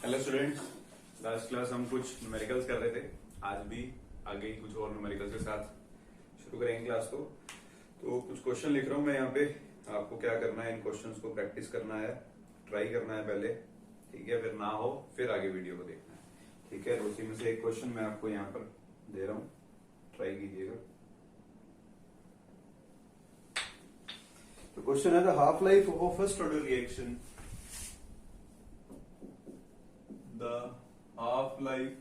Hello students, last class हम कुछ numericals कर रहे थे। आज भी आगे कुछ और न्यूमेरिकल्स के साथ शुरू करेंगे क्लास को। तो कुछ क्वेश्चन लिख रहा हूं मैं यहाँ पे। आपको क्या करना है, इन क्वेश्चंस को प्रैक्टिस करना है, ट्राई करना है पहले, ठीक है। फिर ना हो फिर आगे वीडियो को देखना है, ठीक है। तो उसी में से एक क्वेश्चन मैं आपको यहाँ पर दे रहा हूँ, ट्राई कीजिएगा। तो क्वेश्चन है the half life of first order reaction. The half-life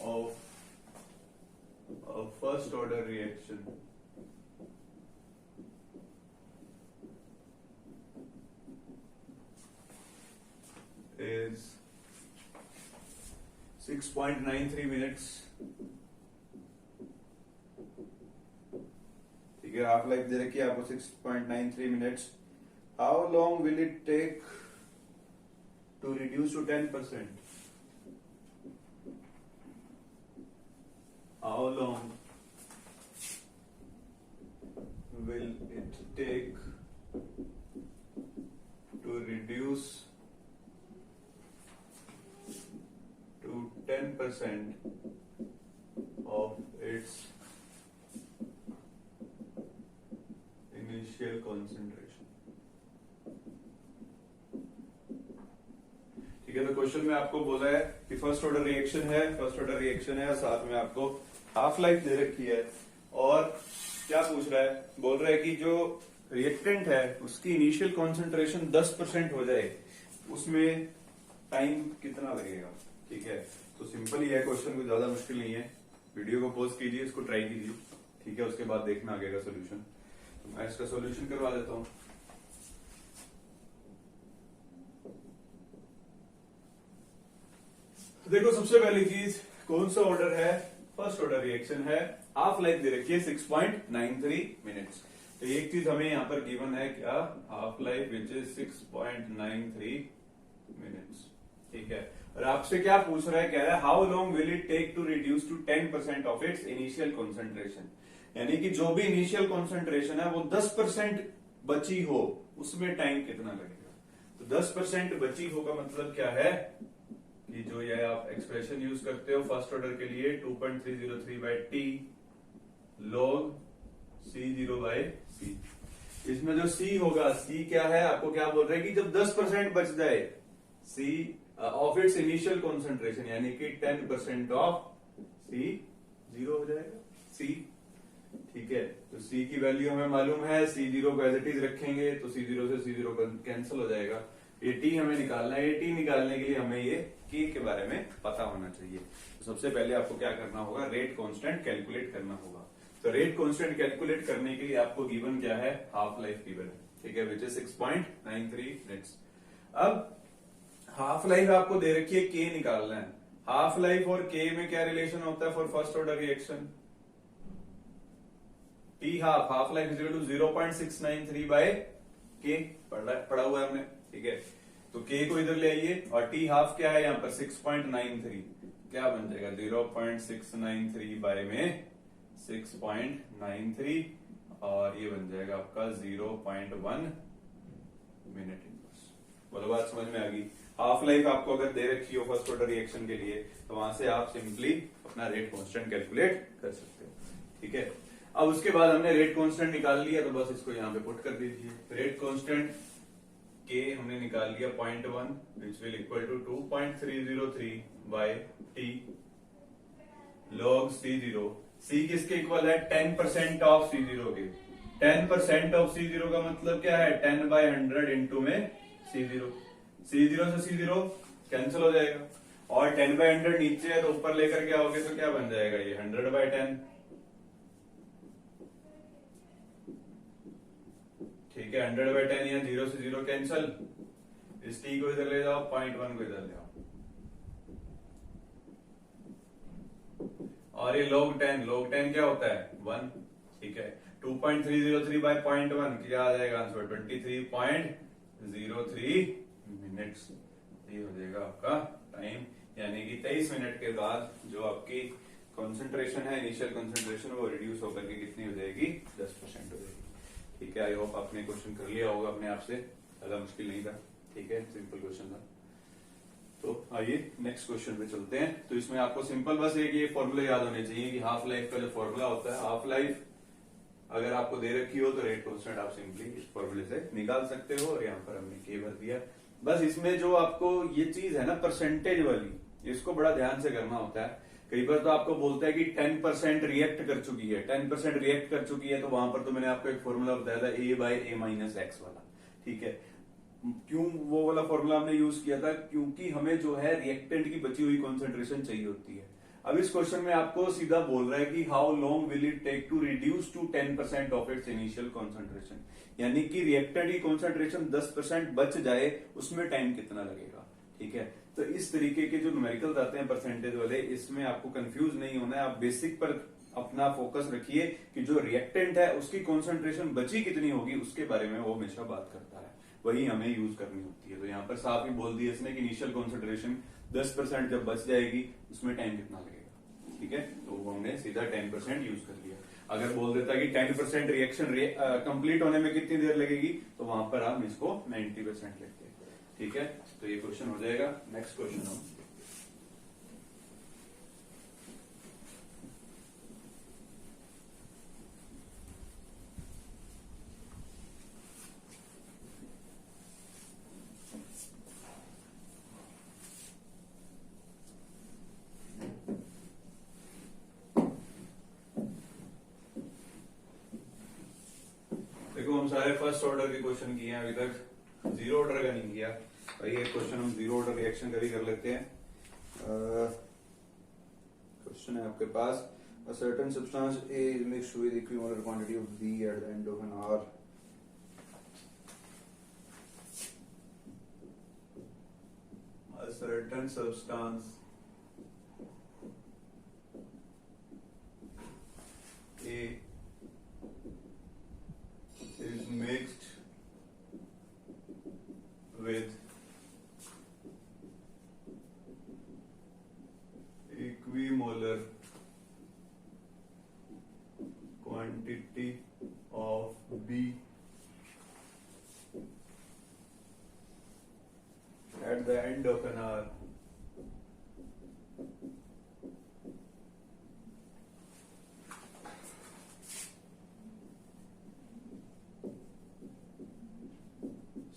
of a first order reaction is 6.93 minutes। ठीक है, हाफ लाइफ दे रखी है आपको 6.93 minutes. How long will it take to reduce to 10%? How long will it take to reduce to 10% of its initial concentration? ठीक है, तो question में आपको बोला है कि फर्स्ट ऑर्डर रिएक्शन है, साथ में आपको हाफ लाइफ दे रखी है। और क्या पूछ रहा है, बोल रहा है कि जो रिएक्टेंट है उसकी इनिशियल कॉन्सेंट्रेशन 10% हो जाए, उसमें टाइम कितना लगेगा। ठीक है, तो सिंपल ही है क्वेश्चन, कोई ज्यादा मुश्किल नहीं है। वीडियो को पॉज कीजिए, इसको ट्राई कीजिए, ठीक है। उसके बाद देखना आगे का सोल्यूशन। तो मैं इसका सोल्यूशन करवा देता हूं। देखो, सबसे पहली चीज, कौन सा ऑर्डर है, फर्स्ट ऑर्डर रिएक्शन है, हाफ लाइफ दे रखी है 6.93 मिनट्स। तो एक चीज हमें यहां पर गिवन है, क्या, half life which is 6.93 minutes. ठीक है, और आपसे क्या पूछ रहा है, कह रहा है how long will it take to reduce to 10% of its initial concentration. यानी कि जो भी इनिशियल कॉन्सेंट्रेशन है वो 10% बची हो, उसमें टाइम कितना लगेगा। तो 10% बची हो का मतलब क्या है कि जो ये आप एक्सप्रेशन यूज करते हो फर्स्ट ऑर्डर के लिए, 2.303 by T log C0 by C. इसमें जो C होगा, C क्या है, आपको क्या बोल रहे हैं कि जब 10% बच जाए C of its initial concentration, यानी कि 10% ऑफ C 0 हो जाएगा C। ठीक है, तो C की वैल्यू हमें मालूम है, C0 को एज इट इज रखेंगे तो C0 से C0 कैंसिल हो जाएगा। ये टी हमें निकालना है, ये टी निकालने के लिए हमें ये के के बारे में पता होना चाहिए। तो सबसे पहले आपको क्या करना होगा, रेट कांस्टेंट कैलकुलेट करना होगा। तो रेट कांस्टेंट कैलकुलेट करने के लिए आपको गिवन क्या है, हाफ लाइफ गिवन है, ठीक है, विच इज 6.93 मिनट्स। अब हाफ लाइफ आपको दे रखी है, के निकालना है। हाफ लाइफ और के में क्या रिलेशन होता है for first order reaction, T half life is equal to 0.693 by K, पढ़ा हुआ है हमने, ठीक है। तो के को इधर ले आइए, और टी हाफ क्या है यहाँ पर 6.93, क्या बन जाएगा 0.693 बाय में 6.93, और ये बन जाएगा आपका 0.1 मिनट इनवर्स। बोलो, बात समझ में आ गई। हाफ लाइफ आपको अगर दे रखी हो फर्स्ट ऑर्डर रिएक्शन के लिए, तो वहां से आप सिंपली अपना रेट कांस्टेंट कैलकुलेट कर सकते हो, ठीक है। अब उसके बाद हमने रेट कांस्टेंट निकाल लिया, तो बस इसको यहाँ पे पुट कर दीजिए। रेट कांस्टेंट के हमने निकाल लिया 0.1, which will equal to 2.303 by T log C0। C किसके इक्वल है, 10% ऑफ C0 के। 10% ऑफ C0 का मतलब क्या है, 10 बाय 100 इंटू में C0। C0 से C0 कैंसिल हो जाएगा, और 10 बाय 100 नीचे है तो ऊपर लेकर के आओगे तो क्या बन जाएगा, ये 100 बाय 10। ठीक है, 100 बाय 10, या 0 से 0 कैंसल, इस टी को इधर ले जाओ, 0.1 को इधर ले आओ, और ये log 10 क्या होता है, 1। ठीक है, 2.303 बाय 0.1 क्या आ जाएगा आंसर, 23.03 मिनट्स। ये हो जाएगा आपका टाइम, यानी कि 23 मिनट के बाद जो आपकी कॉन्सेंट्रेशन है, इनिशियल कॉन्सेंट्रेशन, वो रिड्यूस होकर के कितनी हो जाएगी, 10% हो जाएगी। ठीक है, आई होप आपने क्वेश्चन कर लिया होगा अपने आप से, ज्यादा मुश्किल नहीं था। ठीक है, सिंपल क्वेश्चन था। तो आइए नेक्स्ट क्वेश्चन पे चलते हैं। तो इसमें आपको सिंपल बस एक ये फॉर्मूला याद होने चाहिए कि हाफ लाइफ का जो फॉर्मूला होता है, हाफ लाइफ अगर आपको दे रखी हो तो रेट कांस्टेंट आप सिंपली इस फॉर्मूले से निकाल सकते हो, और यहाँ पर हमने के भर दिया। बस इसमें जो आपको ये चीज है ना परसेंटेज वाली, इसको बड़ा ध्यान से करना होता है। कई बार तो आपको बोलता है कि 10% रिएक्ट कर चुकी है, 10% रिएक्ट कर चुकी है, तो वहां पर तो मैंने आपको एक फॉर्मूला बताया था A/A-X वाला, ठीक है। क्यों वो वाला फॉर्मूला हमने यूज किया था? क्योंकि हमें जो है रिएक्टेंट की बची हुई कॉन्सेंट्रेशन चाहिए होती है। अब इस क्वेश्चन में आपको सीधा बोल रहा है कि how long will it take to reduce to 10% of its initial concentration, यानी कि रिएक्टेंट की कॉन्सेंट्रेशन 10% बच जाए, उसमें टाइम कितना लगेगा, ठीक है। तो इस तरीके के जो न्यूमेरिकल्स आते हैं परसेंटेज वाले, इसमें आपको कंफ्यूज नहीं होना है। आप बेसिक पर अपना फोकस रखिए कि जो रिएक्टेंट है उसकी कॉन्सेंट्रेशन बची कितनी होगी, उसके बारे में वो हमेशा बात करता है, वही हमें यूज करनी होती है। तो यहाँ पर साफ ही बोल दिया इसने कि इनिशियल कॉन्सेंट्रेशन 10% जब बच जाएगी, उसमें टाइम कितना लगेगा, ठीक है। तो वो हमने सीधा 10% यूज कर लिया। अगर बोल देता कि 10% रिएक्शन कंप्लीट होने में कितनी देर लगेगी, तो वहां पर हम इसको 90% लेते हैं, ठीक है। तो ये क्वेश्चन हो जाएगा। नेक्स्ट क्वेश्चन हम हम सारे फर्स्ट ऑर्डर के क्वेश्चन किए हैं अभी तक, जीरो ऑर्डर का नहीं किया। भाई एक क्वेश्चन हम जीरो ऑर्डर रिएक्शन का भी कर लेते हैं। क्वेश्चन है आपके पास, a certain substance A is mixed with equivalent quantity of B at the end of an hour. A certain substance A is mixed with equimolar quantity of B at the end of an hour.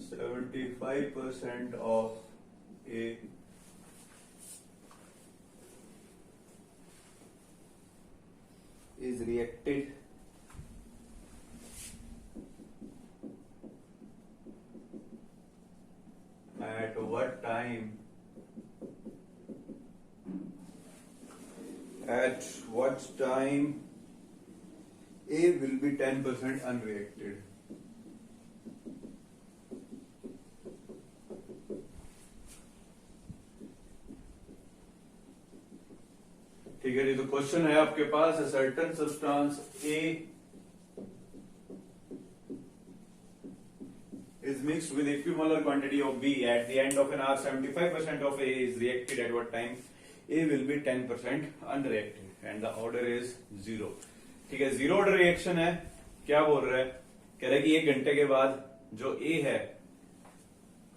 %75 of A is reacted at what time? At what time A will be 10% unreacted? ठीक है जी। तो question है आपके पास, a certain substance A is mixed with equimolar quantity of B at the end of an hour. 75% of A is reacted at what time? A will be 10% unreacted and the order is 0. ठीक है, zero order reaction है। क्या बोल रहा है? कह रहा है कि 1 घंटे के बाद जो A है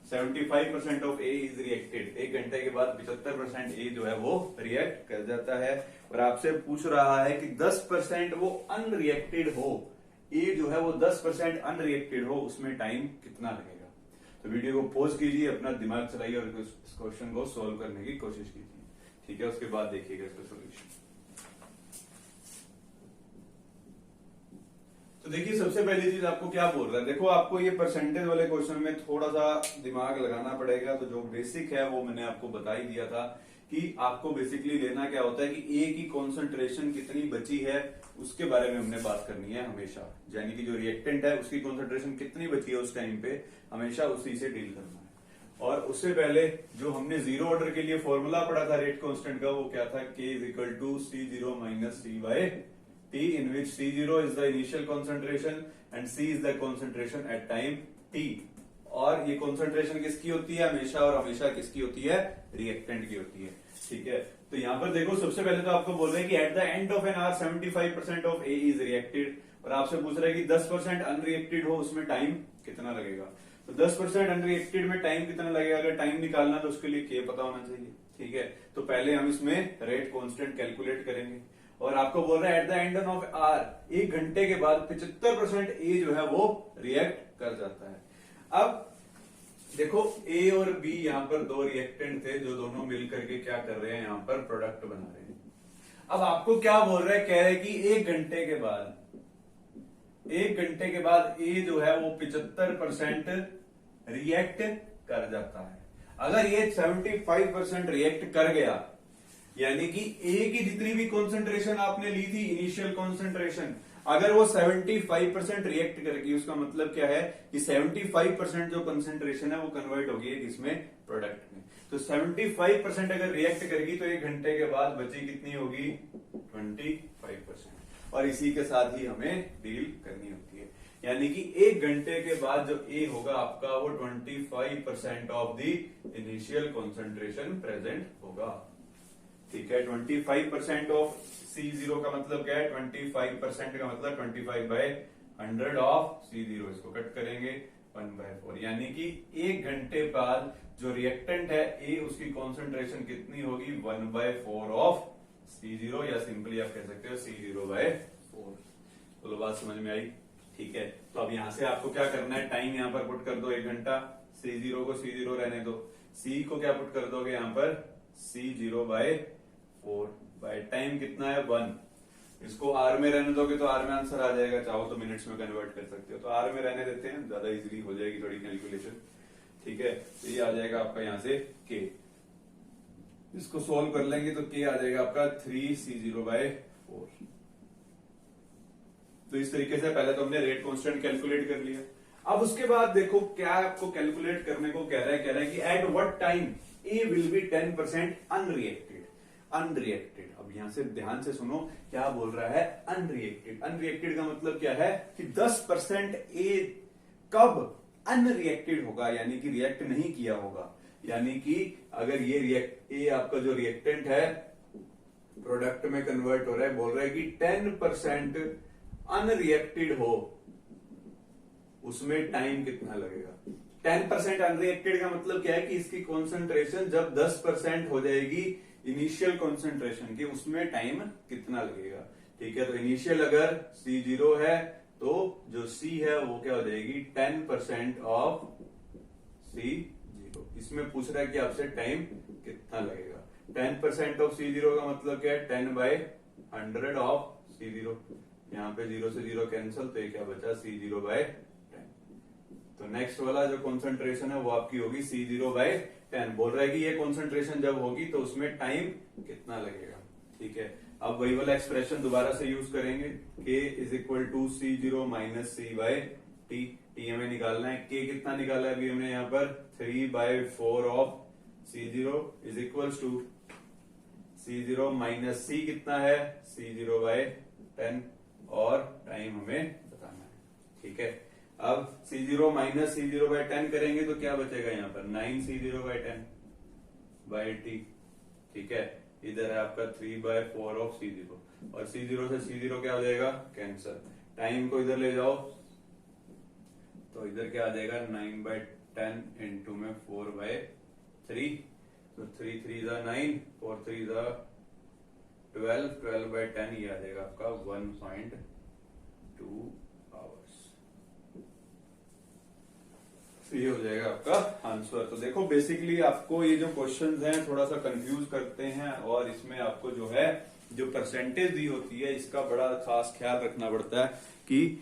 75% ऑफ A इज रिएक्टेड, 1 घंटे के बाद 75% A जो है वो रिएक्ट कर जाता है, और आपसे पूछ रहा है कि 10% वो अनरिएक्टेड हो, A जो है वो 10% अनरिएक्टेड हो, उसमें टाइम कितना लगेगा। तो वीडियो को पॉज कीजिए, अपना दिमाग चलाइए और इस क्वेश्चन को सोल्व करने की कोशिश कीजिए, ठीक है। उसके बाद देखिएगा इसका सोल्यूशन। तो देखिए सबसे पहली चीज आपको क्या बोल रहा है, देखो आपको ये परसेंटेज वाले क्वेश्चन में थोड़ा सा दिमाग लगाना पड़ेगा। तो जो बेसिक है वो मैंने आपको बता ही दिया था कि आपको बेसिकली लेना क्या होता है कि ए की कॉन्सेंट्रेशन कितनी बची है, उसके बारे में हमने बात करनी है हमेशा। यानी कि जो रिएक्टेंट है उसकी कॉन्सेंट्रेशन कितनी बची है उस टाइम पे, हमेशा उसी से डील करना है। और उससे पहले जो हमने जीरो ऑर्डर के लिए फॉर्मूला पढ़ा था रेट कांस्टेंट का, वो क्या था? K is equal to C0 minus C by T, in which C0 is the initial concentration and C is the concentration at time T। और ये concentration किसकी होती है हमेशा, और हमेशा किसकी होती है? रिएक्टेंट की होती है, ठीक है। तो यहाँ पर देखो सबसे पहले तो आपको बोल रहे हैं कि eight the end of an hour 75% of A is reacted, और आपसे पूछ रहा है कि 10% अनरिएक्टेड हो, उसमें टाइम कितना लगेगा। तो 10% अनरिएक्टेड में टाइम कितना लगेगा, अगर टाइम निकालना तो उसके लिए K पता होना चाहिए। ठीक है, तो पहले हम इसमें रेट कांस्टेंट कैलकुलेट करेंगे और आपको बोल रहा है at the end of our 1 घंटे के बाद 75% ए जो है वो रिएक्ट कर जाता है। अब देखो ए और बी यहाँ पर दो रिएक्टेंट थे जो दोनों मिल करके क्या कर रहे हैं, यहाँ पर प्रोडक्ट बना रहे हैं। अब आपको क्या बोल रहा है, कह रहे हैं कि 1 घंटे के बाद ए जो है वो 75% रिएक्ट कर जाता है। अगर ये 75% रिएक्ट कर गया, यानी कि ए की जितनी भी कॉन्सेंट्रेशन आपने ली थी इनिशियल कॉन्सेंट्रेशन, अगर वो 75% रिएक्ट करेगी, उसका मतलब क्या है कि 75% जो कंसेंट्रेशन है वो कन्वर्ट होगी इसमें प्रोडक्ट में। तो 75% अगर रिएक्ट करेगी तो 1 घंटे के बाद बची कितनी होगी, 25%। और इसी के साथ ही हमें डील करनी होती है, यानी कि 1 घंटे के बाद जो ए होगा आपका वो 25% of the initial concentration present होगा। ठीक है, 25% ऑफ C0 का मतलब क्या है, 25% का मतलब 25/100 ऑफ C0, इसको कट करेंगे 1/4, यानी कि 1 घंटे बाद जो रिएक्टेंट है ए उसकी कॉन्सेंट्रेशन कितनी होगी, 1/4 ऑफ C0, या सिंपली आप कह सकते हो C0/4। तो बात समझ में आई। ठीक है, तो अब यहां से आपको क्या करना है, टाइम यहां पर पुट कर दो 1 घंटा, C0 को C0 रहने दो, C को क्या पुट कर दोगे यहां पर C0/4 बाय टाइम कितना है 1। इसको आर में रहने दोगे तो आर में आंसर आ जाएगा, चाहो तो मिनट्स में कन्वर्ट कर सकते हो, तो आर में रहने देते हैं, ज्यादा इजीली हो जाएगी थोड़ी कैलकुलेशन। ठीक है, तो ये आ जाएगा आपका यहां से के, इसको सोल्व कर लेंगे तो के आ जाएगा आपका 3C0/4। तो इस तरीके से पहले तो हमने रेट कांस्टेंट कैलकुलेट कर लिया। अब उसके बाद देखो क्या आपको कैलकुलेट करने को कह रहा है कि at what time A will be 10% unreacted. अब यहां से ध्यान से सुनो, क्या बोल रहा है, अनरिएक्टेड का मतलब क्या है कि 10% ए कब अनरिएक्टेड होगा, यानी कि रिएक्ट नहीं किया होगा। यानी कि अगर ये ए आपका जो रिएक्टेंट है प्रोडक्ट में कन्वर्ट हो रहा है, बोल रहा है कि 10% अनरिएक्टेड हो, उसमें टाइम कितना लगेगा। 10% अनरिएक्टेड का मतलब क्या है कि इसकी कॉन्सेंट्रेशन जब 10% हो जाएगी इनिशियल कॉन्सेंट्रेशन की, उसमें टाइम कितना लगेगा। ठीक है, तो इनिशियल अगर C0 है तो जो C है वो क्या हो जाएगी 10% ऑफ C0। इसमें पूछ रहा है कि आपसे टाइम कितना लगेगा। 10% ऑफ C0 का मतलब क्या है, 10/100 ऑफ C0। यहाँ पे 0 से 0 कैंसिल, तो ये क्या बचा C0/10। तो नेक्स्ट वाला जो कॉन्सेंट्रेशन है वो आपकी होगी C0/10। बोल रहा है कि ये कॉन्सेंट्रेशन जब होगी तो उसमें टाइम कितना लगेगा। ठीक है, अब वही वाला एक्सप्रेशन दोबारा से यूज करेंगे, K is equal to C0 minus C/T। T हमें निकालना है, K कितना निकाला है अभी हमने यहाँ पर 3/4 of C0 is equal to C0 minus C कितना है C0/10, और टाइम हमें बताना है। ठीक है, अब C0 माइनस C0/10 करेंगे तो क्या बचेगा यहाँ पर 9C0/10/T। ठीक है, इधर है आपका 3/4 ऑफ C0, और C0 से C0 क्या हो जाएगा कैंसर। टाइम को इधर ले जाओ तो इधर क्या आ जाएगा 9/10 इंटू में 4/3, तो 3 3 9, 4 3 12, 12/10, ये आ जाएगा आपका 1.2 आवर्स। ये हो जाएगा आपका आंसर। तो देखो बेसिकली आपको ये जो क्वेश्चंस हैं थोड़ा सा कंफ्यूज करते हैं, और इसमें आपको जो है जो परसेंटेज दी होती है इसका बड़ा खास ख्याल रखना पड़ता है कि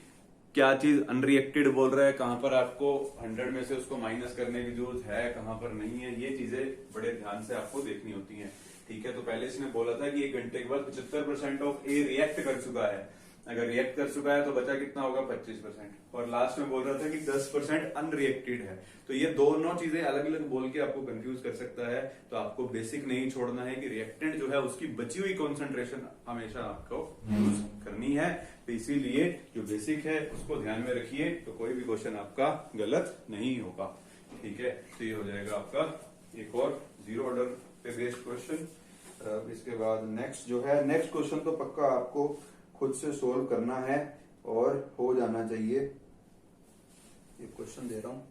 क्या चीज अनरिएक्टेड बोल रहा है, कहां पर आपको 100 में से उसको माइनस करने की जरूरत है, कहां पर नहीं है, ये चीजें बड़े ध्यान से आपको देखनी होती हैं। ठीक है, तो पहले इसने बोला था कि 1 घंटे के बाद 75% ऑफ ए रिएक्ट कर चुका है, अगर रिएक्ट कर चुका है तो बचा कितना होगा 25%, और लास्ट में बोल रहा था कि 10% अनरिएक्टेड है। तो ये दोनों चीजें अलग अलग बोल के आपको कंफ्यूज कर सकता है, तो आपको बेसिक नहीं छोड़ना है कि रिएक्टेंट जो है उसकी बची हुई कॉन्सेंट्रेशन हमेशा आपको यूज करनी है। तो इसीलिए जो बेसिक है उसको ध्यान में रखिए, तो कोई भी क्वेश्चन आपका गलत नहीं होगा। ठीक है, तो ये हो जाएगा आपका एक और 0 ऑर्डर पे बेस्ड क्वेश्चन। अब इसके बाद नेक्स्ट जो है, नेक्स्ट क्वेश्चन तो पक्का आपको खुद से सोल्व करना है और हो जाना चाहिए। ये क्वेश्चन दे रहा हूं,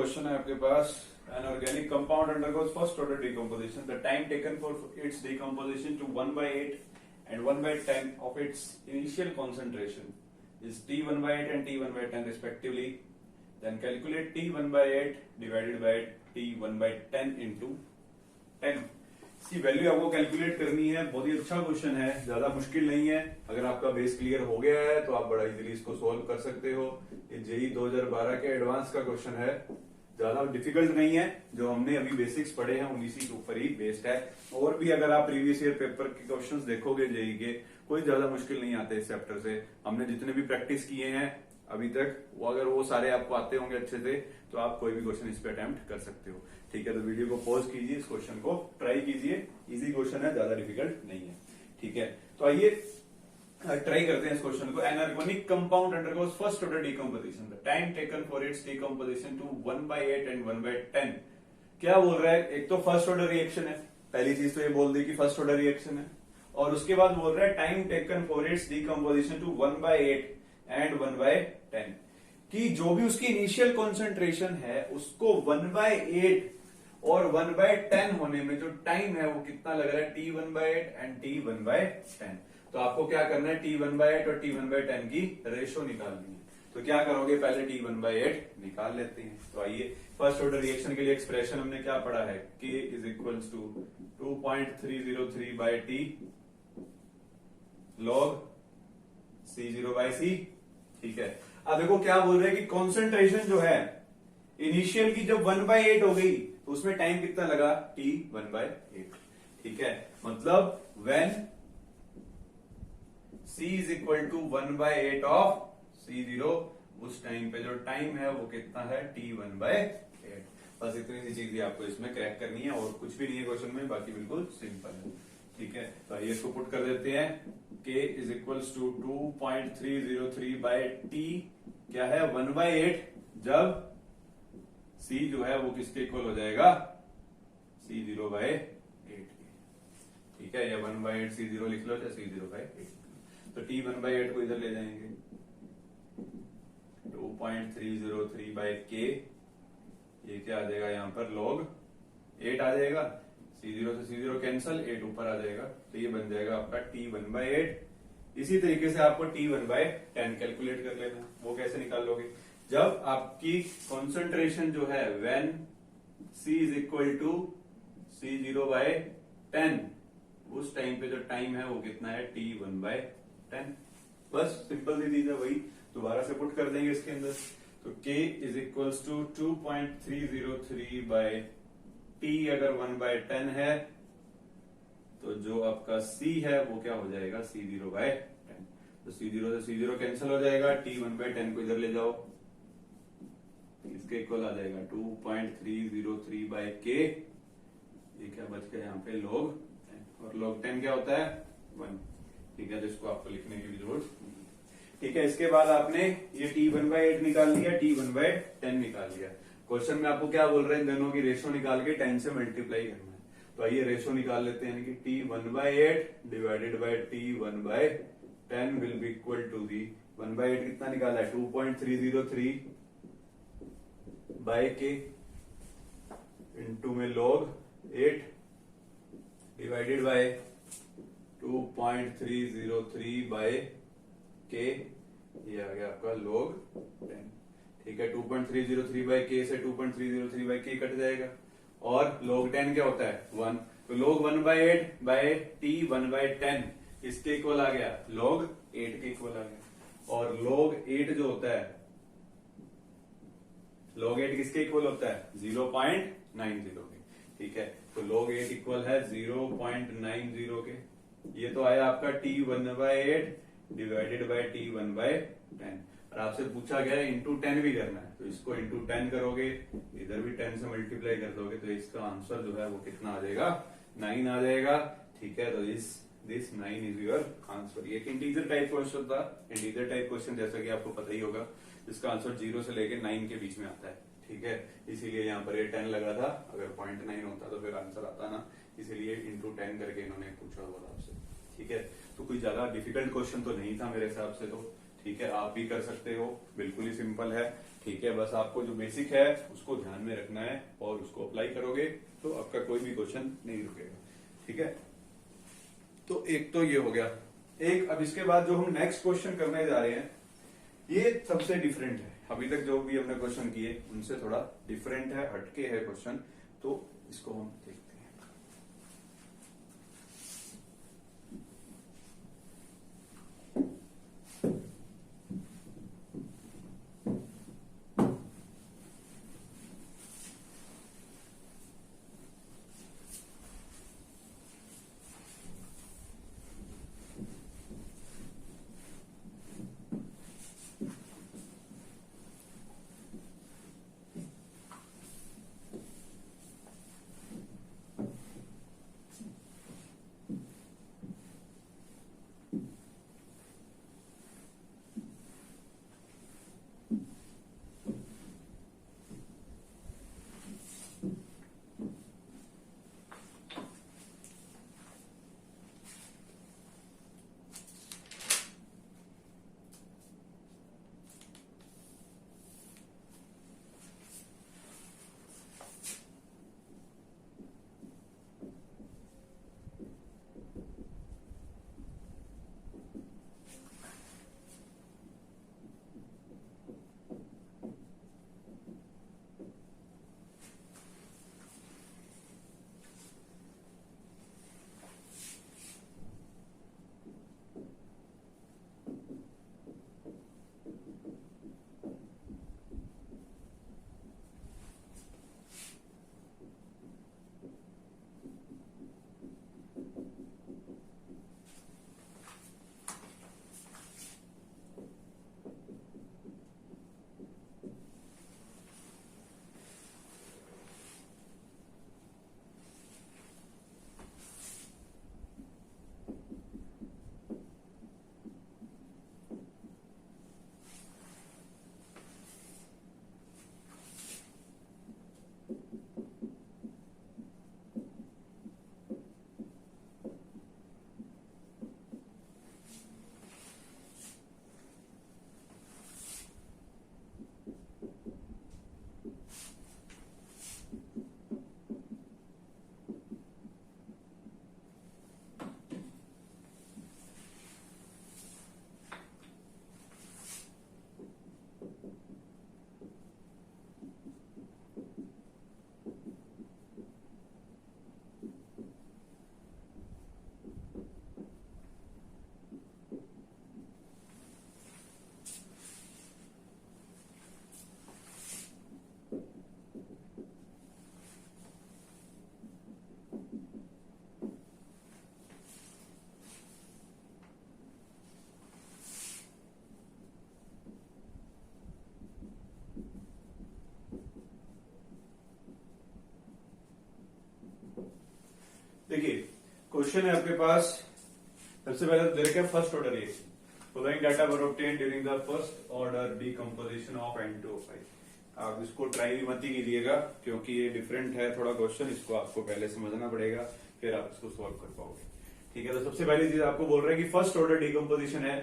क्वेश्चन है आपके पास, an organic compound undergoes first order decomposition, the time taken for its decomposition to 1/8 and 1/10 of its initial concentration is T1/8 and T1/10 respectively. Then calculate T1/8 divided by T1/10 into 10. इसकी value आपको calculate करनी है। बहुत ही अच्छा question है, ज्यादा मुश्किल नहीं है। अगर आपका बेस क्लियर हो गया है तो आप बड़ा इजीली इसको सोल्व कर सकते हो। ये जेई 2012 के एडवांस का क्वेश्चन है, ज्यादा डिफिकल्ट नहीं है। जो हमने अभी बेसिक्स पढ़े हैं उन्हीं के ऊपर ही बेस्ड है। और भी अगर आप प्रीवियस ईयर पेपर के क्वेश्चंस देखोगे जेई के, कोई ज्यादा मुश्किल नहीं आते इस चैप्टर से। हमने जितने भी प्रैक्टिस किए हैं अभी तक, वो अगर वो सारे आपको आते होंगे अच्छे से, तो आप कोई भी क्वेश्चन इस पे अटेम्प्ट कर सकते हो। ठीक है, तो वीडियो को पॉज कीजिए, इस क्वेश्चन को ट्राई कीजिए। इजी क्वेश्चन है, ज्यादा डिफिकल्ट नहीं है। ठीक है, तो आइए ट्राई करते हैं इस क्वेश्चन को। An organic compound undergoes first order decomposition, the time taken for its decomposition to 1/8 and 1/10। क्या बोल रहा है? एक तो फर्स्ट ऑर्डर रिएक्शन है, पहली चीज तो ये बोल दी कि फर्स्ट ऑर्डर रिएक्शन है, और उसके बाद बोल रहा है time taken for its decomposition to 1/8 and 1/10, कि जो भी उसकी इनिशियल कॉन्सेंट्रेशन है उसको 1/8 और 1/10 होने में जो टाइम है वो कितना लग रहा है, T1/8 and T1/10। तो आपको क्या करना है, T1/8 और T1/10 की रेशो निकालनी है। तो क्या करोगे, पहले T1/8 निकाल लेते हैं। तो आइए, फर्स्ट ऑर्डर रिएक्शन के लिए एक्सप्रेशन हमने क्या पढ़ा है, K is equals to 2.303/T log C0/C। ठीक है, अब देखो क्या बोल रहे हैं कि कॉन्सेंट्रेशन जो है इनिशियल की जब 1/8 हो गई तो उसमें टाइम कितना लगा, T1/8। ठीक है, मतलब when C is equal to 1/8 of C0, उस टाइम पे जो टाइम है वो कितना है, T1/8। बस इतनी सी चीज आपको इसमें क्रैक करनी है, और कुछ भी नहीं है क्वेश्चन में, बाकी बिल्कुल सिंपल है। ठीक है, तो आइए इसको पुट कर देते हैं। K is equals to 2.303/T क्या है, 1/8, जब C जो है वो किसके इक्वल हो जाएगा, C0/8 के। ठीक है, या 1/8 C0 लिख लो, या C0/8। तो T1/8 को इधर ले जाएंगे, 2.303/K, ये क्या आ जाएगा यहाँ पर, log 8 आ जाएगा। C0 से C0 कैंसल, 8 ऊपर आ जाएगा, तो ये बन जाएगा आपका T1/8। इसी तरीके से आपको T1/10 कैलकुलेट कर लेना। वो कैसे निकाल लोगे, जब आपकी कॉन्सेंट्रेशन जो है when C is equal to C0/10, उस टाइम पे जो टाइम है वो कितना है, T1/10। बस सिंपल सी चीज है, वही दोबारा से पुट कर देंगे इसके अंदर। तो K is equals to 2.303/T अगर 1/10 है, तो जो आपका C है वो क्या हो जाएगा, C0/10। तो C0 से C0 कैंसिल हो जाएगा, T1/10 को इधर ले जाओ, इसके इक्वल आ जाएगा 2.303/K। ये क्या बच गया यहाँ पे, log 10, और log 10 क्या होता है, 1। ठीक है, तो इसको आपको लिखने की भी जरूरत नहीं। ठीक है, इसके बाद आपने ये T1/8 निकाल लिया, T1/10 निकाल लिया। क्वेश्चन में आपको क्या बोल रहे हैं, दोनों की रेशो निकाल के 10 से मल्टीप्लाई करना है। तो आइए रेशो निकाल लेते हैं, यानी कि T1/8 divided by T1/10 will be equal to the 1/8 कितना निकाला है, 2.303/K इंटू में log 8 डिवाइडेड बाय 2.303/K, ये आ गया आपका log 10। ठीक है, 2.303/K से 2.303/K कट जाएगा, और log 10 क्या होता है, 1। तो log 1/8 बाय T1/10 इसके इक्वल आ गया, log 8 के इक्वल आ गया। और log 8 जो होता है, log 8 किसके इक्वल होता है, 0.90 के। ठीक है, तो log 8 इक्वल है 0.90 के। ये तो आया आपका T1/8 डिवाइडेड बाय T1/10, और आपसे पूछा गया है इंटू 10 भी करना है, तो इसको इंटू 10 करोगे, इधर भी 10 से मल्टीप्लाई कर दोगे, तो इसका आंसर जो है वो कितना आ जाएगा, 9 आ जाएगा। ठीक है, तो दिस 9 इज योर आंसर। ये इंटीजर टाइप क्वेश्चन था, इंटीजर टाइप क्वेश्चन जैसा कि आपको पता ही होगा, इसका आंसर 0 से लेके 9 के बीच में आता है। ठीक है, इसीलिए यहाँ पर ये 10 लगा था, अगर 0.9 होता तो फिर आंसर आता ना, इसीलिए इंटू 10 करके इन्होंने पूछा हुआ था आपसे। ठीक है, तो कोई ज्यादा डिफिकल्ट क्वेश्चन तो नहीं था मेरे हिसाब से तो। ठीक है, आप भी कर सकते हो, बिल्कुल ही सिंपल है। ठीक है, बस आपको जो बेसिक है उसको ध्यान में रखना है और उसको अप्लाई करोगे तो आपका कोई भी क्वेश्चन नहीं रुकेगा। ठीक है, तो एक तो ये हो गया। एक अब इसके बाद जो हम नेक्स्ट क्वेश्चन करने जा रहे हैं ये सबसे डिफरेंट है, अभी तक जो भी हमने क्वेश्चन किए उनसे थोड़ा डिफरेंट है, हटके है क्वेश्चन, तो इसको हम देखते हैं। देखिए क्वेश्चन है आपके पास, सबसे पहले तो दे रखा है first order reaction, following data were obtained during the first order decomposition of N2O5। आप इसको ट्राई भी मत ही कीजिएगा क्योंकि ये डिफरेंट है थोड़ा क्वेश्चन, इसको आपको पहले समझना पड़ेगा फिर आप इसको सॉल्व कर पाओगे। ठीक है, तो सबसे पहली चीज आपको बोल रहे हैं कि फर्स्ट ऑर्डर डीकंपोजिशन है,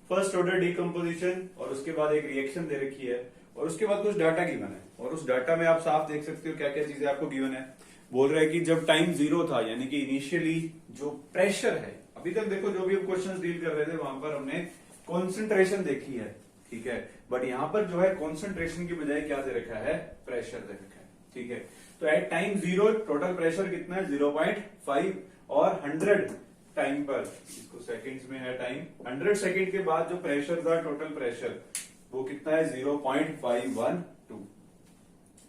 फर्स्ट ऑर्डर डीकंपोजिशन और उसके बाद एक रिएक्शन दे रखी है और उसके बाद कुछ डाटा गिवन है और उस डाटा में आप साफ देख सकते हो क्या क्या चीजें आपको गिवन है। बोल रहा है कि जब टाइम जीरो था यानी कि इनिशियली जो प्रेशर है, अभी तक देखो जो भी हम क्वेश्चंस डील कर रहे थे वहां पर हमने कॉन्सेंट्रेशन देखी है, ठीक है, बट यहां पर जो है कॉन्सेंट्रेशन की बजाय क्या दे रखा है, प्रेशर दे रखा है। ठीक है, तो at time zero total pressure कितना है 0.5 और 100 टाइम पर, इसको सेकंड्स में है टाइम, 100 सेकंड के बाद जो प्रेशर था टोटल प्रेशर वो कितना है 0.512।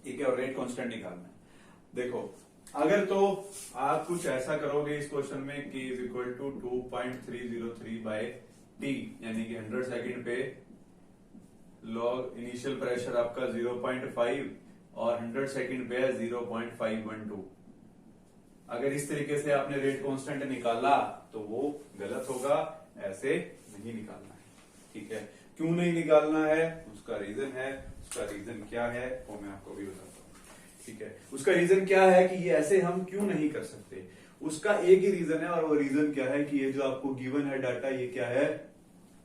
ठीक है, और रेट कांस्टेंट निकालना है। देखो अगर तो आप कुछ ऐसा करोगे इस क्वेश्चन में कि is equal to 2.303 by T, यानी कि 100 सेकंड पे लॉग इनिशियल प्रेशर आपका 0.5 और 100 सेकंड पे है 0.512। अगर इस तरीके से आपने रेट कांस्टेंट निकाला तो वो गलत होगा, ऐसे नहीं निकालना है। ठीक है, क्यों नहीं निकालना है उसका रीजन है, उसका रीजन क्या है वो मैं आपको भी बताता हूँ। ठीक है, उसका रीजन क्या है कि ये ऐसे हम क्यों नहीं कर सकते, उसका एक ही रीजन है और वो रीजन क्या है कि ये जो आपको गिवन है डाटा ये क्या है,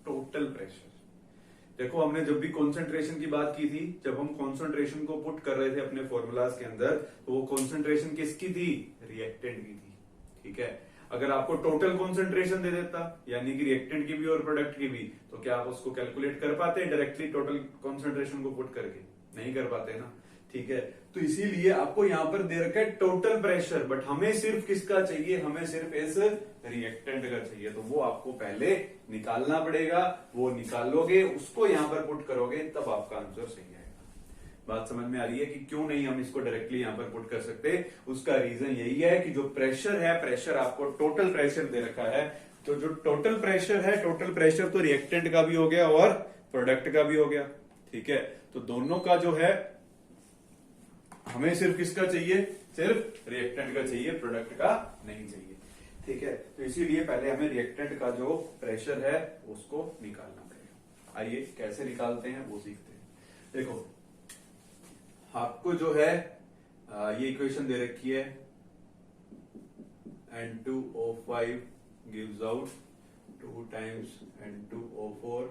टोटल प्रेशर। देखो हमने जब भी कॉन्सेंट्रेशन की बात की थी, जब हम कॉन्सेंट्रेशन को पुट कर रहे थे अपने फॉर्मूलाज के अंदर, तो वो कॉन्सेंट्रेशन किसकी थी? रिएक्टेंट की थी। ठीक है, अगर आपको टोटल कॉन्सेंट्रेशन दे देता, यानी कि रिएक्टेंट की भी और प्रोडक्ट की भी, तो क्या आप उसको कैलकुलेट कर पाते हैं डायरेक्टली टोटल कॉन्सेंट्रेशन को पुट करके? नहीं कर पाते ना। ठीक है, तो इसीलिए आपको यहां पर दे रखा है टोटल प्रेशर, बट हमें सिर्फ किसका चाहिए? हमें सिर्फ इस रिएक्टेंट का चाहिए। तो वो आपको पहले निकालना पड़ेगा, वो निकालोगे, उसको यहां पर पुट करोगे, तब आपका आंसर सही आएगा। बात समझ में आ रही है कि क्यों नहीं हम इसको डायरेक्टली यहां पर पुट कर सकते? उसका रीजन यही है कि जो प्रेशर है, प्रेशर आपको टोटल प्रेशर दे रखा है, तो जो टोटल प्रेशर है, टोटल प्रेशर तो रिएक्टेंट का भी हो गया और प्रोडक्ट का भी हो गया। ठीक है, तो दोनों का जो है, हमें सिर्फ किसका चाहिए? सिर्फ रिएक्टेंट का चाहिए, प्रोडक्ट का नहीं चाहिए। ठीक है, तो इसीलिए पहले हमें रिएक्टेंट का जो प्रेशर है उसको निकालना पड़ेगा। आइए कैसे निकालते हैं वो सीखते हैं। देखो आपको जो है ये इक्वेशन दे रखी है, N2O5 gives out 2 times N2O4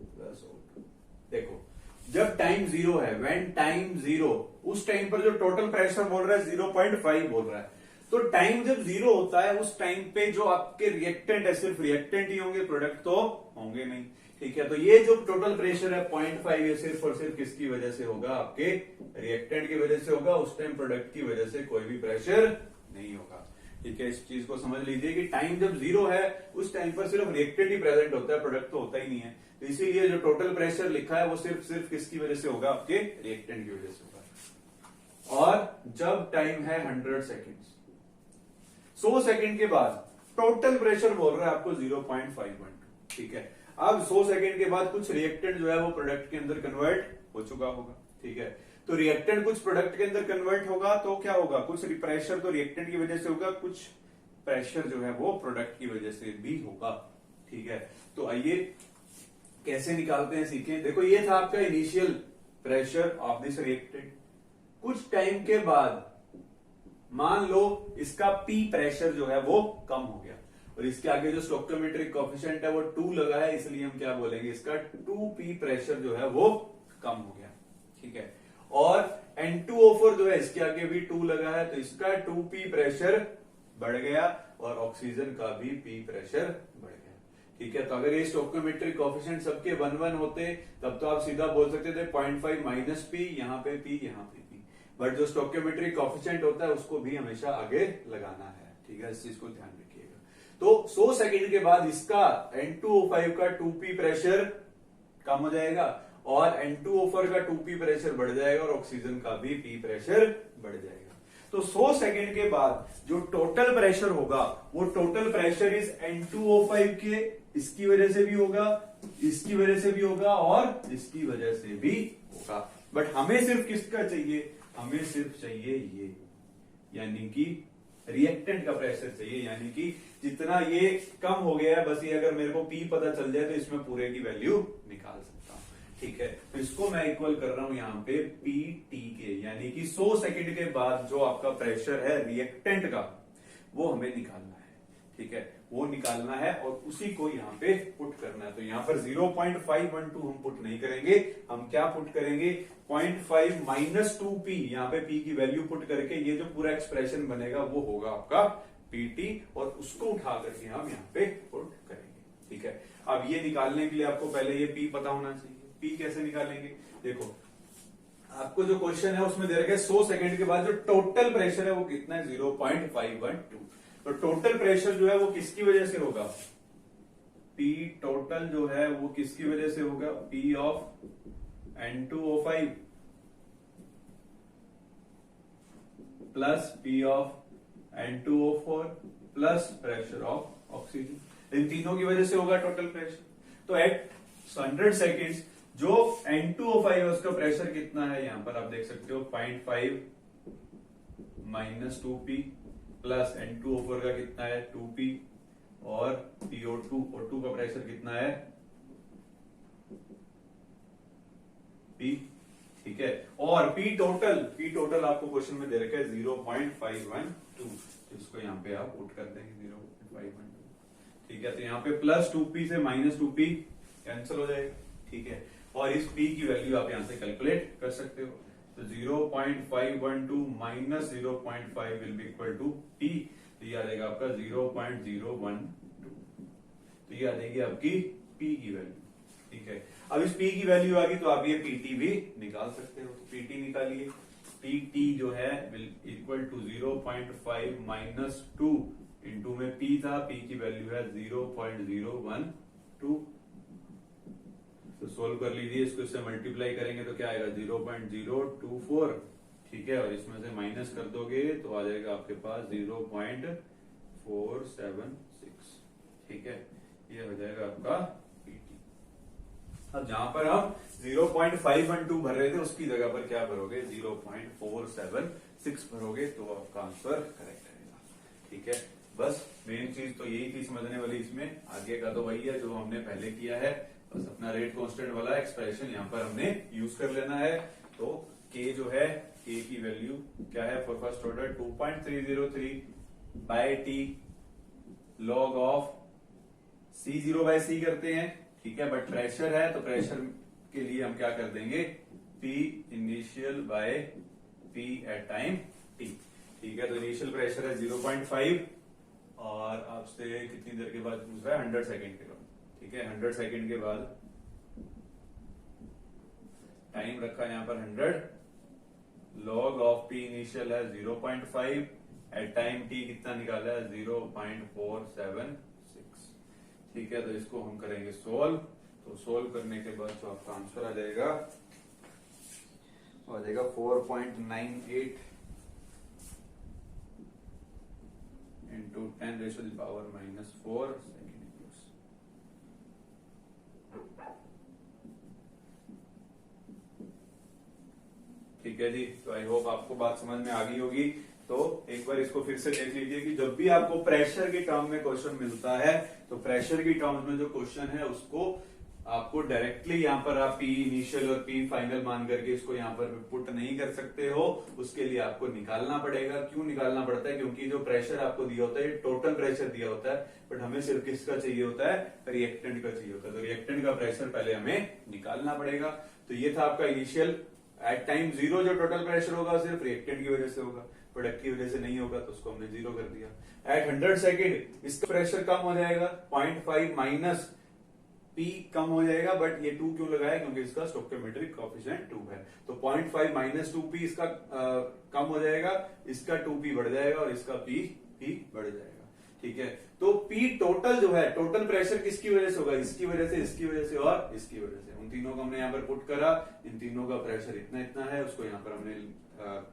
plus O2। देखो जब टाइम जीरो है, व्हेन टाइम जीरो, उस टाइम पर जो टोटल प्रेशर बोल रहा है 0.5 बोल रहा है। तो टाइम जब जीरो होता है, उस टाइम पे जो आपके रिएक्टेंट है, सिर्फ रिएक्टेंट ही होंगे, प्रोडक्ट तो होंगे नहीं। ठीक है, तो ये जो टोटल प्रेशर है 0.5, ये सिर्फ और सिर्फ किसकी वजह से होगा? आपके रिएक्टेंट की वजह से होगा। उस टाइम प्रोडक्ट की वजह से कोई भी प्रेशर नहीं होगा। ठीक है, इस चीज को समझ लीजिए कि टाइम जब जीरो है, उस टाइम पर सिर्फ रिएक्टेंट ही प्रेजेंट होता है, प्रोडक्ट तो होता ही नहीं है। तो इसीलिए जो टोटल प्रेशर लिखा है वो सिर्फ किसकी वजह से होगा? आपके रिएक्टेंट की वजह से होगा। और जब टाइम है 100 सेकेंड, 100 सेकेंड के बाद टोटल प्रेशर बोल रहा है आपको 0.512। ठीक है, अब 100 सेकेंड के बाद कुछ रिएक्टेंट जो है वो प्रोडक्ट के अंदर कन्वर्ट हो चुका होगा। ठीक है, तो रिएक्टेंट कुछ प्रोडक्ट के अंदर कन्वर्ट होगा, तो क्या होगा? कुछ प्रेशर तो रिएक्टेंट की वजह से होगा, कुछ प्रेशर जो है वो प्रोडक्ट की वजह से भी होगा। ठीक है, तो आइए कैसे निकालते हैं सीखें। देखो ये था आपका initial pressure of this reactant. कुछ टाइम के बाद मान लो इसका पी प्रेशर जो है वो कम हो गया, और इसके आगे जो स्टोइकोमेट्रिक कोएफिशिएंट है वो 2 लगा है, इसलिए हम क्या बोलेंगे? इसका 2p प्रेशर जो है वो कम हो गया। ठीक है, और N2O4 जो है इसके आगे भी 2 लगा है, तो इसका 2p प्रेशर बढ़ गया और ऑक्सीजन का भी p प्रेशर बढ़ गया। ठीक है, तो अगर ये स्टोइकोमेट्रिक कोएफिशिएंट सबके 1-1 होते, तब तो आप सीधा बोल सकते थे 0.5 माइनस p, यहाँ पे p, यहाँ पे p। बट जो स्टोइकोमेट्रिक कोएफिशिएंट होता है उसको भी हमेशा आगे लगाना है। ठीक है, इस चीज को ध्यान रखिएगा। तो 100 सेकेंड के बाद इसका N2O5 का 2p प्रेशर कम हो जाएगा और N2O4 का 2p प्रेशर बढ़ जाएगा और ऑक्सीजन का भी p प्रेशर बढ़ जाएगा। तो 100 सेकेंड के बाद जो टोटल प्रेशर होगा, वो टोटल प्रेशर इस N2O5 के, इसकी वजह से भी होगा, इसकी वजह से भी होगा और इसकी वजह से भी होगा। बट हमें सिर्फ किसका चाहिए? हमें सिर्फ चाहिए ये, यानी कि रिएक्टेंट का प्रेशर चाहिए, यानी कि जितना ये कम हो गया है, बस ये अगर मेरे को पी पता चल जाए तो इसमें पूरे की वैल्यू निकाल सकता हूं। ठीक है, तो इसको मैं इक्वल कर रहा हूं यहाँ पे पी टी के, यानी कि 100 सेकेंड के बाद जो आपका प्रेशर है रिएक्टेंट का, वो हमें निकालना है। ठीक है, वो निकालना है और उसी को यहाँ पे पुट करना है। तो यहाँ पर 0.512 हम पुट नहीं करेंगे, हम क्या पुट करेंगे? 0.5 माइनस 2p, यहाँ पे p की वैल्यू पुट करके ये जो पूरा एक्सप्रेशन बनेगा वो होगा आपका pt, और उसको उठा करके हम यहाँ पे पुट करेंगे। ठीक है, अब ये निकालने के लिए आपको पहले ये p पता होना चाहिए। p कैसे निकालेंगे? देखो आपको जो क्वेश्चन है उसमें दे रखा है 100 सेकेंड के बाद जो टोटल प्रेशर है वो कितना है? 0.512। तो टोटल प्रेशर जो है वो किसकी वजह से होगा? P टोटल जो है वो किसकी वजह से होगा? P of N2O5 plus P of N2O4 plus pressure of oxygen, इन तीनों की वजह से होगा टोटल प्रेशर। तो एट 100 सेकेंड्स जो N2O5 है उसका प्रेशर कितना है? यहां पर आप देख सकते हो 0.5 माइनस 2p प्लस N2O4 का कितना है? 2p, और PO2 का प्रेशर कितना है? P। ठीक है, और P टोटल आपको क्वेश्चन में दे रखा है 0.512, इसको यहाँ पे आप पुट कर देंगे 0.512। ठीक है, तो यहाँ पे प्लस 2p से माइनस 2p कैंसिल हो जाएगा। ठीक है। और इस P की वैल्यू आप यहां से कैलकुलेट कर सकते हो। तो 0.512 minus 0.5 will be equal to P। तो ये आ जाएगा आपका 0.012। तो ये आ जाएगी आपकी P की वैल्यू, ठीक है। अब इस P की वैल्यू आ गई तो आप ये PT भी निकाल सकते हो। तो PT निकालिए, PT जो है will equal to 0.5 minus 2 into में P था, P की वैल्यू है 0.012। तो सोल्व कर लीजिए, इसको इससे मल्टीप्लाई करेंगे तो क्या आएगा 0.024, ठीक है। और इसमें से माइनस कर दोगे तो आ जाएगा आपके पास 0.476, ठीक है। ये हो जाएगा आपका PT। अब जहां पर हम 0.512 भर रहे थे उसकी जगह पर क्या भरोगे 0.476 भरोगे तो आपका आंसर करेक्ट रहेगा, ठीक है। बस मेन चीज तो यही थी समझने वाली इसमें, आगे का तो वही है जो हमने पहले किया है। बस अपना रेट कांस्टेंट वाला एक्सप्रेशन यहाँ पर हमने यूज कर लेना है। तो K जो है, K की वैल्यू क्या है for first order 2.303 by T log of C0/C करते हैं, ठीक है। बट प्रेशर है तो प्रेशर के लिए हम क्या कर देंगे P initial by P at time T, ठीक है। तो इनिशियल प्रेशर है 0.5 और आपसे कितनी देर के बाद पूछ रहा है 100 सेकेंड के बाद, ठीक है। 100 सेकेंड के बाद टाइम रखा यहाँ पर 100, लॉग ऑफ P इनिशियल है 0.5 एट टाइम T कितना निकाला है 0.476, ठीक है। तो इसको हम करेंगे सोल्व। तो सोल्व करने के बाद जो आपका आंसर आ जाएगा 4.98 इंटू 10⁻⁴ सेकेंड। ठीक है जी। तो आई होप आपको बात समझ में आ गई होगी। तो एक बार इसको फिर से देख लीजिए कि जब भी आपको प्रेशर के टर्म में क्वेश्चन मिलता है तो प्रेशर की टर्म्स में जो क्वेश्चन है उसको आपको डायरेक्टली यहाँ पर आप P इनिशियल और P फाइनल मान करके इसको यहाँ पर पुट नहीं कर सकते हो। उसके लिए आपको निकालना पड़ेगा। क्यों निकालना पड़ता है? क्योंकि जो प्रेशर आपको दिया होता है टोटल प्रेशर दिया होता है, बट हमें सिर्फ किसका चाहिए होता है, रिएक्टेंट का चाहिए होता है। तो रिएक्टेंट का प्रेशर पहले हमें निकालना पड़ेगा। तो ये था आपका इनिशियल एट टाइम 0 जो टोटल प्रेशर होगा सिर्फ रिएक्टेंट की वजह से होगा, प्रोडक्ट की वजह से नहीं होगा, तो उसको हमने 0 कर दिया। एट 100 सेकेंड इसका प्रेशर कम हो जाएगा, 0.5 माइनस P कम हो जाएगा, बट ये 2 क्यों लगाया? क्योंकि इसका स्टोइकोमेट्रिक कोएफिशिएंट 2 है। तो 0.5 माइनस 2P इसका कम हो जाएगा, इसका 2P बढ़ जाएगा और इसका P बढ़ जाएगा, ठीक है। तो P टोटल जो है, टोटल प्रेशर किसकी वजह से होगा? इसकी वजह से, इसकी वजह से और इसकी वजह से। उन तीनों को हमने यहाँ पर पुट करा, इन तीनों का प्रेशर इतना इतना है, उसको यहाँ पर हमने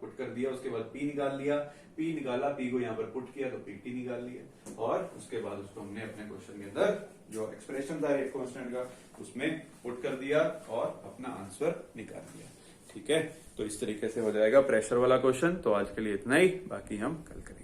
पुट कर दिया। उसके बाद P निकाल लिया, P निकाला, P को यहाँ पर पुट किया तो PT निकाल लिया, और उसके बाद उसको हमने अपने क्वेश्चन के अंदर जो एक्सप्रेशन था रेट कांस्टेंट का उसमें पुट कर दिया और अपना आंसर निकाल दिया, ठीक है। तो इस तरीके से हो जाएगा प्रेशर वाला क्वेश्चन। तो आज के लिए इतना ही, बाकी हम कल करेंगे।